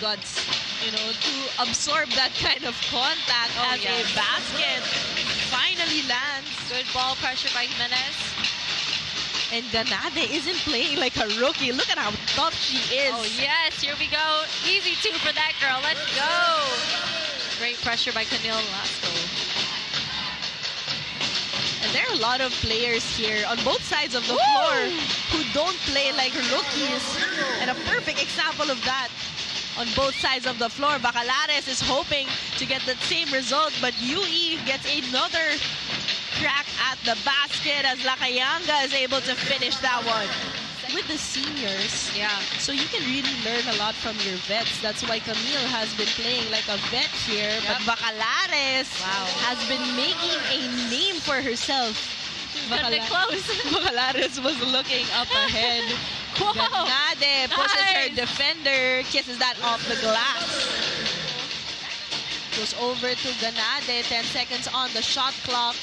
guts, you know, to absorb that kind of contact as a basket finally lands. Good ball pressure by Jimenez. And Ganade isn't playing like a rookie. Look at how tough she is. Oh, yes. Here we go. Easy two for that girl. Let's go. Great pressure by Camille Lasco. And there are a lot of players here on both sides of the floor who don't play like rookies. And a perfect example of that on both sides of the floor. Bacalares is hoping to get that same result, but UE gets another crack at the basket as Lakayanga is able to finish that one. With the seniors, so you can really learn a lot from your vets. That's why Camille has been playing like a vet here, but Bacalares has been making a name for herself. Bacalares was looking up ahead. Ganade pushes her defender, kisses that off the glass. Goes over to Ganade, 10 seconds on the shot clock.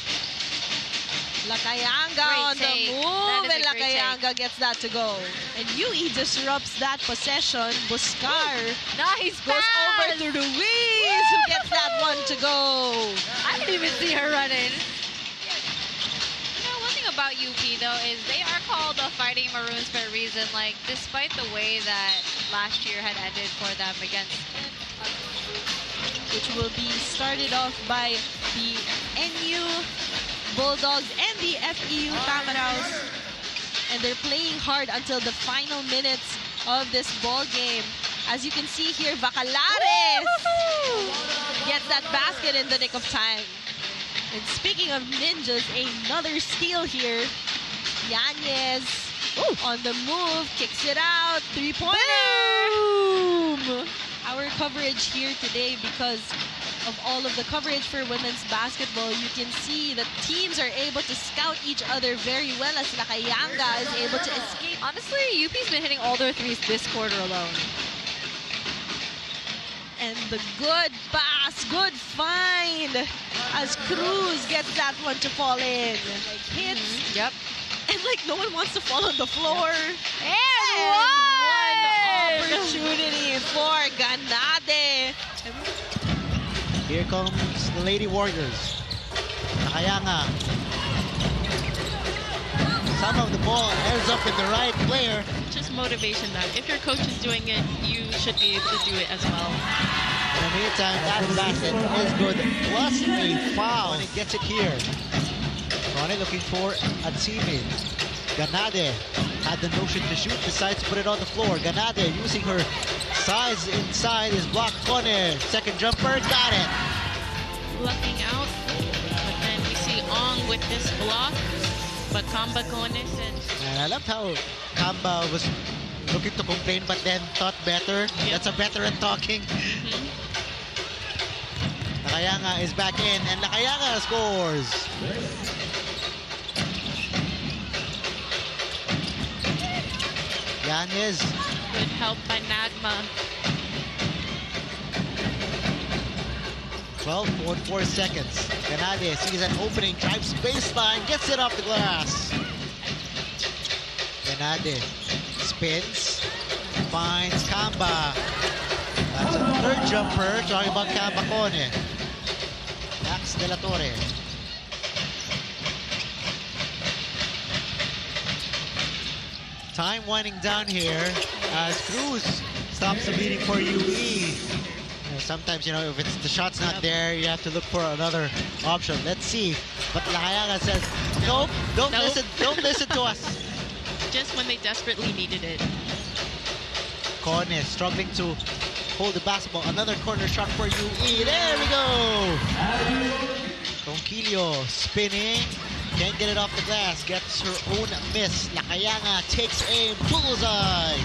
Lakayanga on the move, and Lakayanga gets that to go. And UE disrupts that possession. Buscar goes over to Ruiz, who gets that one to go. I didn't even see her running. You know, one thing about UP, though, is they are called the Fighting Maroons for a reason. Like, despite the way that last year had ended for them against... which will be started off by the NU Bulldogs and the FEU Tamaraos, and they're playing hard until the final minutes of this ball game. As you can see here, Bacalares gets that basket in the nick of time. And speaking of ninjas, another steal here. Yanez on the move, kicks it out, three-pointer. Boom! Our coverage here today, because of all of the coverage for women's basketball, you can see that teams are able to scout each other very well as Lakayanga is able to escape. Honestly, UP's been hitting all their threes this quarter alone. And the good pass, good find as Cruz gets that one to fall in. Like hits. And like no one wants to fall on the floor. And one opportunity for Ganade. Here comes the Lady Warriors. Nakayanga. Some of the ball ends up in the right player. Just motivation that if your coach is doing it, you should be able to do it as well. In the meantime, that basket is good. Plus a foul. And it gets it here. Ronnie looking for Atsimi. Ganade had the notion to shoot, decides to put it on the floor. Ganade using her size inside is blocked. Kone, second jumper, got it. Blocking out, but then we see Ong with this block, but Kamba Kone said... And I loved how Kamba was looking to complain, but then thought better. That's a veteran talking. Lakayanga is back in, and Lakayanga scores. Yanez. Good help by Nagma. 12.4 seconds. Ganade sees an opening, drives baseline, gets it off the glass. Ganade spins, finds Kamba. That's a third jumper, talking about Kamba Kone. Max De La Torre. Time winding down here as Cruz stops the beating for UE. Sometimes, you know, if it's the shot's not there, you have to look for another option. Let's see. But Lakayanga says, nope, don't listen to us. Just when they desperately needed it. Kone struggling to hold the basketball. Another corner shot for UE. There we go. Ronquillo spinning. Can't get it off the glass. Gets her own miss. Lakayanga takes aim. Bullseye.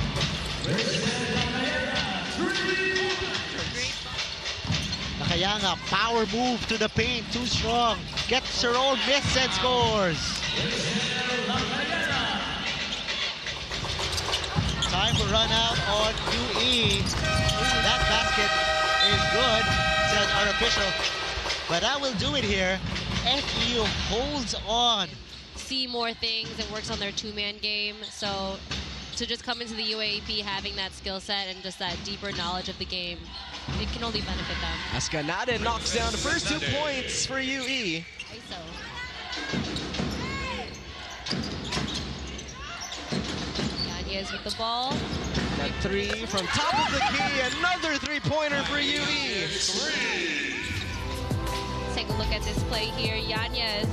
Lakayanga, power move to the paint. Too strong. Gets her own miss and scores. Time to run out on UE. That basket is good, says our official. But I will do it here. FEU holds on. See more things and works on their two-man game. So to just come into the UAAP having that skill set and just that deeper knowledge of the game, it can only benefit them. As Ganade knocks down the first 2 points for UE. ISO. Yanez with the ball. That 3 from top of the key, another 3-pointer for UE. Let's take a look at this play here. Yanez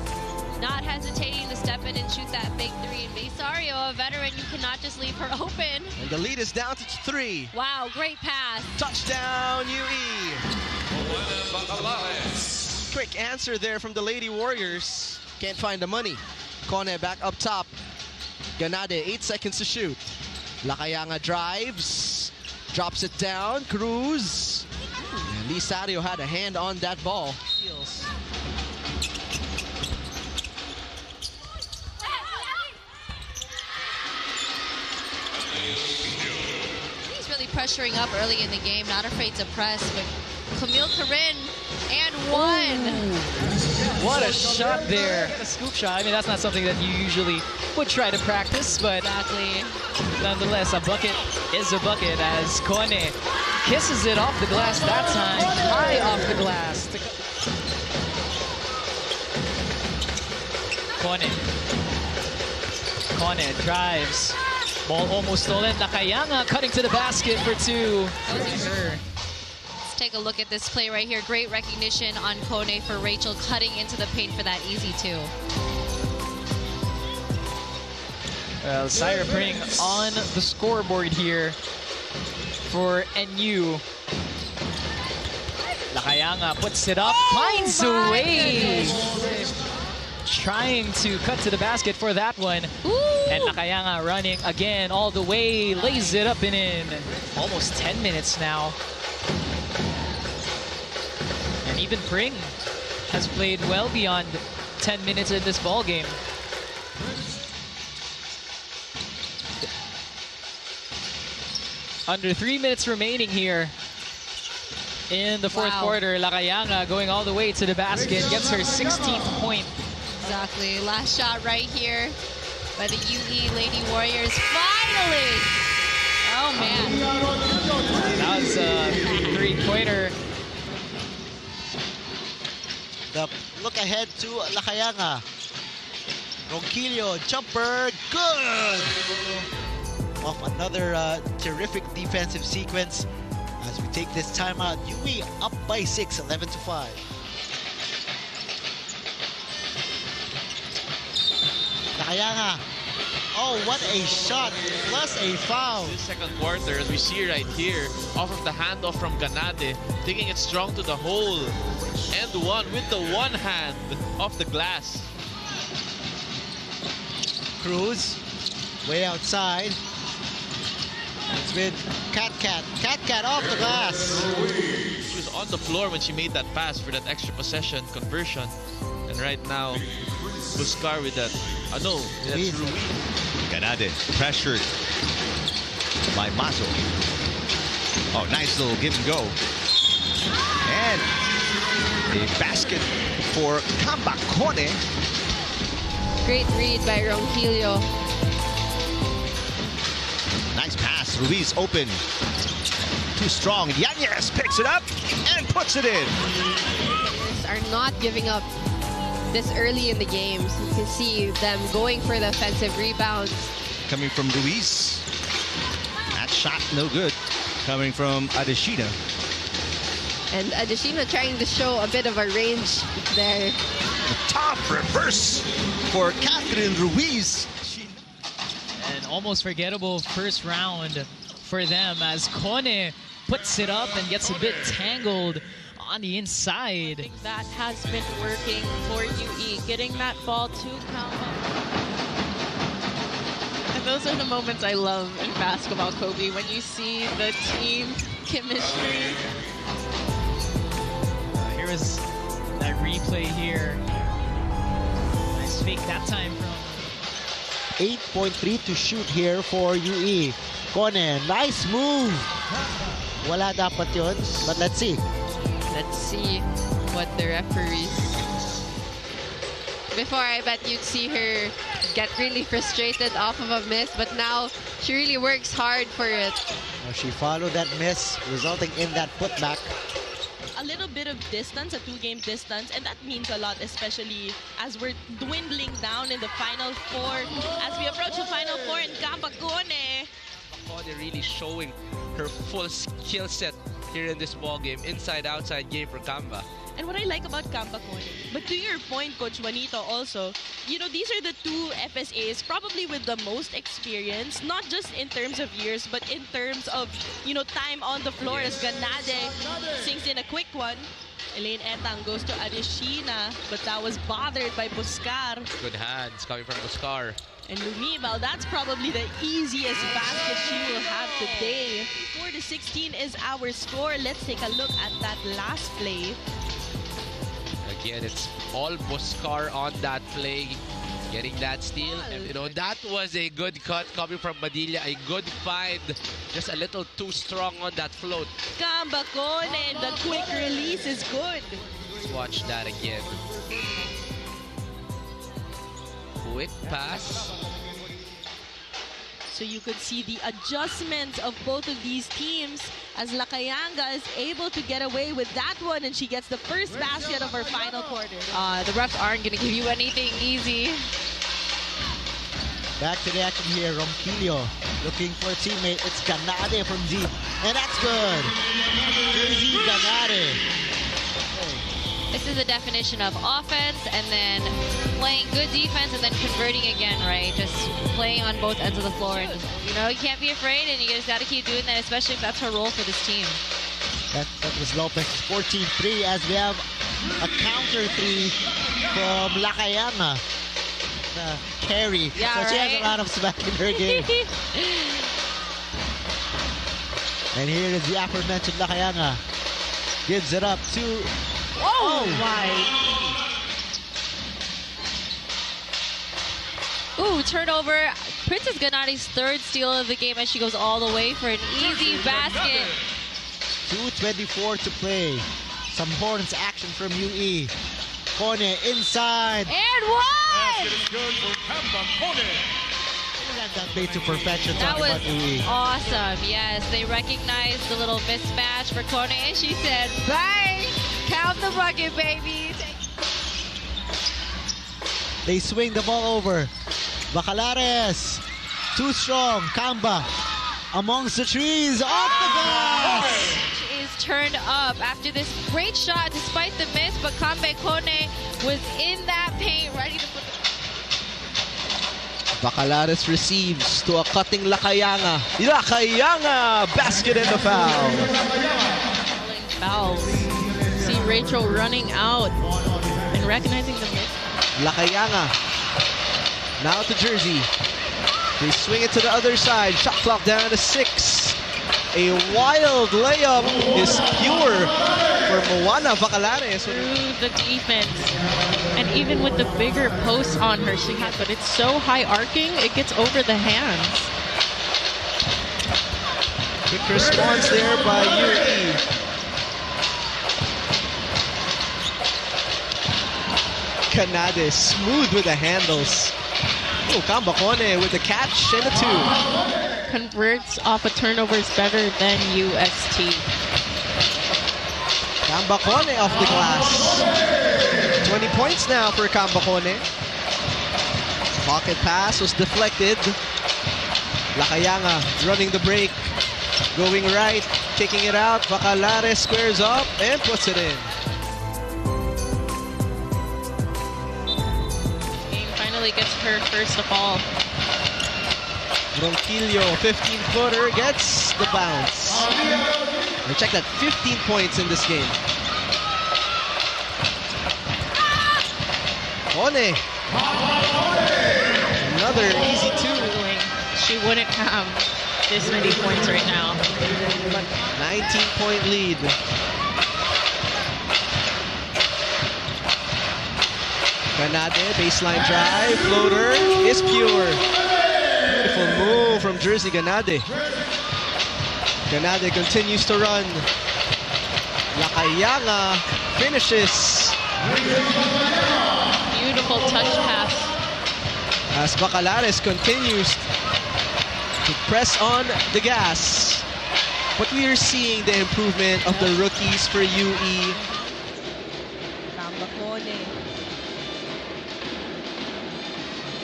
not hesitating to step in and shoot that big 3. And Besario, a veteran, you cannot just leave her open. And the lead is down to 3. Wow, great pass. Touchdown, UE. Quick answer there from the Lady Warriors. Can't find the money. Kone back up top. Ganade, 8 seconds to shoot. Lakayanga drives, drops it down, Cruz. And Lisario had a hand on that ball. He's really pressuring up early in the game, not afraid to press, but Camille Corinne and 1. What a shot there. A scoop shot. I mean, that's not something that you usually would try to practice, but Exactly. nonetheless, a bucket is a bucket as Kone kisses it off the glass that time. High off the glass. Kone drives. Ball almost stolen. Nakayanga cutting to the basket for 2. Let's take a look at this play right here. Great recognition on Kone for Rachel cutting into the paint for that easy 2. Well, Syra putting on the scoreboard here for NU. Nakayanga puts it up, finds a way. Trying to cut to the basket for that one. And Nakayanga running again all the way, lays it up and in. Almost 10 minutes now. And even Pring has played well beyond 10 minutes in this ball game. Under 3 minutes remaining here in the fourth quarter. Lakayanga going all the way to the basket, gets her 16th point. Exactly. Last shot right here by the UE Lady Warriors. Finally! Oh, man. That was a 3-pointer. The look ahead to Lakayanga. Ronquillo, jumper, good! Off another terrific defensive sequence as we take this timeout. UE up by 6, 11-5. Nakayanga. Oh, what a shot, plus a foul. This second quarter, as we see right here, off of the handoff from Ganade, taking it strong to the hole. And 1 with the one hand off the glass. Cruz, way outside. It's with Cat off the glass. She was on the floor when she made that pass for that extra possession conversion. And right now, Buscar with that. No, that's Ruiz. Ganade pressured by Mazo. Oh, nice little give and go. And a basket for Kambakone. Great read by Ronquillo. Nice pass. Ruiz open. Too strong. Yanez picks it up and puts it in. Are not giving up this early in the games. You can see them going for the offensive rebounds. Coming from Ruiz. That shot no good. Coming from Adeshina. And Adeshina trying to show a bit of a range there. The top reverse for Catherine Ruiz. An almost forgettable first round for them as Kone puts it up and gets a bit tangled on the inside. I think that has been working for UE, getting that ball to Kamba. And those are the moments I love in basketball, Kobe, when you see the team chemistry. Here is that replay here. Nice fake that time from 8.3 to shoot here for UE. Kone, nice move. Wala dapat yun, but let's see. Let's see what the referees... Before, I bet you'd see her get really frustrated off of a miss, but now she really works hard for it. She followed that miss, resulting in that putback. A little bit of distance, a 2-game distance, and that means a lot, especially as we're dwindling down in the Final Four. As we approach the Final Four in Kambakone. Kambakone really showing her full skill set here in this ball game, inside-outside game for Kamba. And what I like about Kambakone, but to your point, Coach Juanito, also, you know, these are the two FSAs probably with the most experience, not just in terms of years, but in terms of, you know, time on the floor. As Ganade sinks in a quick one. Elaine Etang goes to Adeshina, but that was bothered by Buscar. Good hands coming from Buscar. And Lumibal, that's probably the easiest basket she will have today. 4-16 is our score. Let's take a look at that last play. Again, it's all Buscar on that play, getting that steal. And, you know, that was a good cut coming from Padilla. A good find, just a little too strong on that float. Kambakone, and the quick release is good. Let's watch that again. Quick pass. So you could see the adjustments of both of these teams as Lakayanga is able to get away with that one, and she gets the first basket of her final quarter. The refs aren't going to give you anything easy. Back to the action here, Ronquillo looking for a teammate. It's Ganade from deep, and that's good. Jersey Ganade. This is the definition of offense and then playing good defense and then converting again, right? Just playing on both ends of the floor. And just, you know, you can't be afraid, and you just got to keep doing that, especially if that's her role for this team. That was Lopez. 14-3 as we have a counter 3 from Lakayanga. Carry. Yeah, so right? she has a lot of smack in her game. And here is the aforementioned Lakayanga. Gives it up to... Oh my! Ooh, turnover. Princess Ganade's third steal of the game as she goes all the way for an easy basket. 2:24 to play. Some horns action from UE. Kone inside. And one! That played to perfection. That was about UE. awesome. Yes, they recognized the little mismatch for Kone, and she said, bang! Count the bucket, baby. They swing the ball over. Bacalares. Too strong. Kamba. Amongst the trees. Off the glass. She is turned up after this great shot despite the miss, but Kambe Kone was in that paint ready to put the... Bacalares receives to a cutting Lakayanga. Lakayanga! Basket and the foul. Fouls. See Rachel running out and recognizing the miss. Lakayanga. Now to Jersey. They swing it to the other side. Shot clock down to 6. A wild layup is pure for Moana Bacalares. Through the defense. And even with the bigger posts on her, she has, but it's so high arcing, it gets over the hands. Quick response there by UE. Ganade smooth with the handles. Oh, Kambakone with the catch and a 2. Converts off of turnovers better than UST. Kambakone off the glass. 20 points now for Kambakone. Pocket pass was deflected. Lakayanga running the break. Going right, kicking it out. Bacalares squares up and puts it in. Gets her first of all. Ronquillo, 15-footer, gets the bounce. And check that, 15 points in this game. One. Another easy 2. She wouldn't have this many points right now. 19-point lead. Ganade, baseline drive, floater is pure. Beautiful move from Jersey Ganade. Ganade continues to run. Lakayanga finishes. Beautiful touch pass. As Bacalares continues to press on the gas. But we are seeing the improvement of the rookies for UE. Kambakone.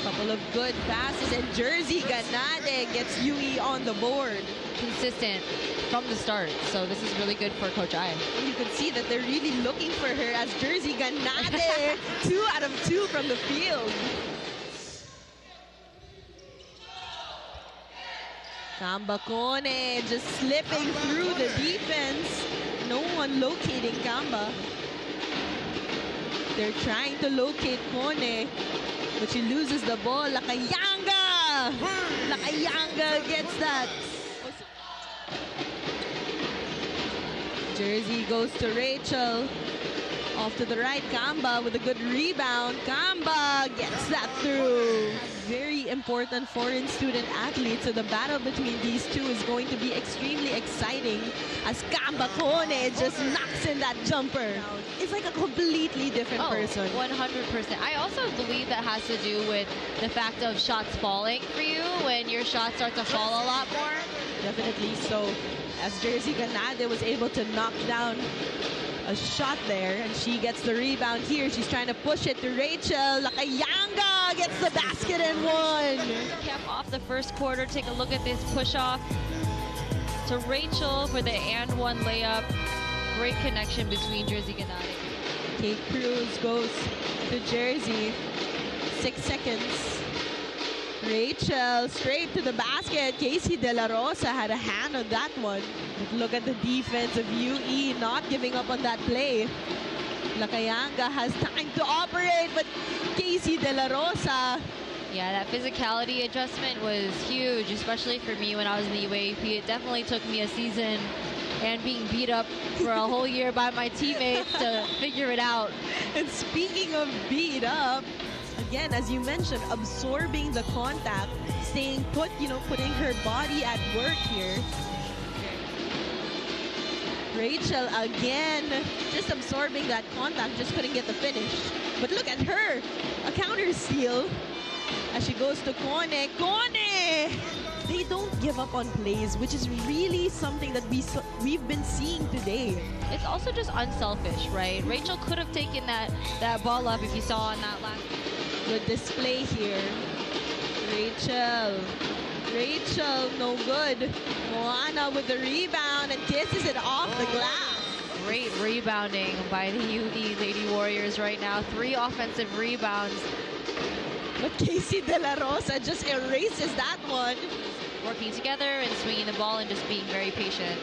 Couple of good passes, and Jersey Ganade gets UE on the board. Consistent from the start, so this is really good for Coach I. And you can see that they're really looking for her as Jersey Ganade, 2 out of 2 from the field. Kambakone just slipping through the defense. No one locating Kamba. They're trying to locate Kone, but she loses the ball. Lakayanga! Lakayanga gets that. Jersey goes to Rachel. Off to the right, Kamba with a good rebound. Kamba gets that through. Very important foreign student athlete, so the battle between these two is going to be extremely exciting as Kamba Kone just knocks in that jumper. It's like a completely different person. 100%. I also believe that has to do with the fact of shots falling for you when your shots start to fall a lot more. Definitely so. As Jersey Ganade was able to knock down a shot there, and she gets the rebound here. She's trying to push it to Rachel. Lakayanga gets the basket and one. Cap off the first quarter. Take a look at this push off to Rachel for the and one layup. Great connection between Jersey Ganade. Kate Cruz goes to Jersey. 6 seconds. Rachel straight to the basket. Casey De La Rosa had a hand on that one. But look at the defense of UE not giving up on that play. Lakayanga has time to operate, but Casey De La Rosa. Yeah, that physicality adjustment was huge, especially for me when I was in the UAP. It definitely took me a season and being beat up for a whole year by my teammates to figure it out. And speaking of beat up, again, as you mentioned, absorbing the contact, staying put, putting her body at work here. Rachel again, just absorbing that contact, just couldn't get the finish. But look at her, a counter steal as she goes to Kone. Kone! They don't give up on plays, which is really something that we've been seeing today. It's also just unselfish, right? Rachel could have taken that ball up if you saw on that last. Good display here. Rachel, no good. Moana with the rebound and kisses it off the glass. Great rebounding by the UE Lady Warriors right now. 3 offensive rebounds. But Casey De La Rosa just erases that one. Working together and swinging the ball and just being very patient.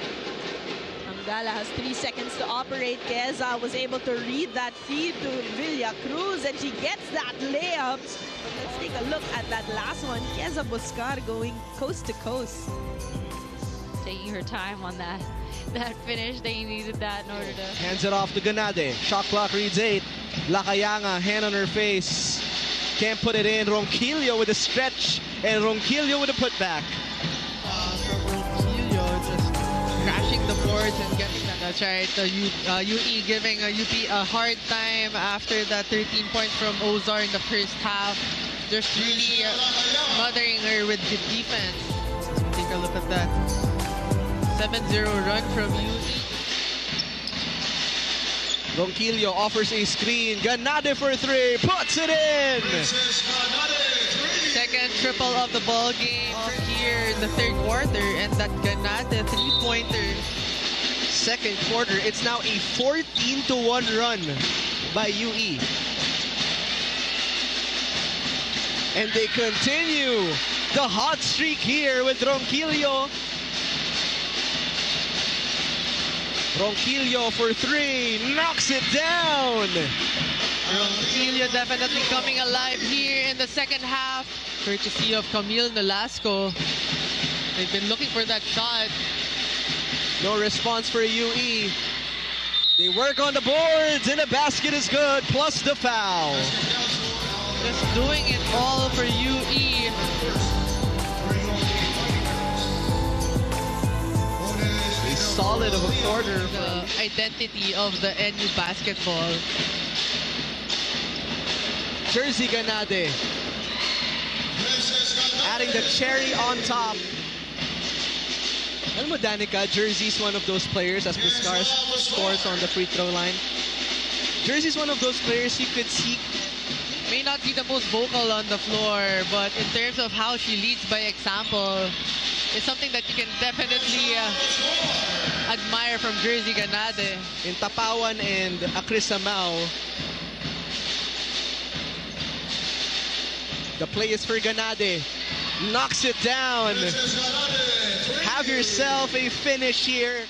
Angala has 3 seconds to operate. Keza was able to read that feed to Villa Cruz, and she gets that layup. But let's take a look at that last one. Keza Buscar going coast to coast. Taking her time on that finish. They needed that in order to... Hands it off to Ganade. Shot clock reads 8. Lakayanga, hand on her face. Can't put it in. Ronquillo with a stretch, and Ronquillo with a putback. Crashing the boards and getting that. That's right. UE giving UP a hard time after that 13 points from Ozar in the first half. Just really mothering her with the defense. Take a look at that. 7-0 run from UE. Ronquillo offers a screen. Ganade for 3. Puts it in. Second triple of the ball game here in the third quarter, and that Ganade 3-pointer. Second quarter, it's now a 14-1 run by UE. And they continue the hot streak here with Ronquillo. Ronquillo for 3, knocks it down. Ronquillo definitely coming alive here in the second half. Courtesy of Camille Nolasco. They've been looking for that shot. No response for UE. They work on the boards, and the basket is good, plus the foul. Just doing it all for UE. A solid of a quarter. The identity of the NU basketball. Jersey Ganade adding the cherry on top. Alam mo, Danica, Jersey's one of those players as Buscar scores on the free throw line. Jersey's one of those players you could see. May not be the most vocal on the floor, but in terms of how she leads by example, it's something that you can definitely admire from Jersey Ganade. In Tapawan and Acrisamao, the play is for Ganade. Knocks it down. Have yourself a finish here.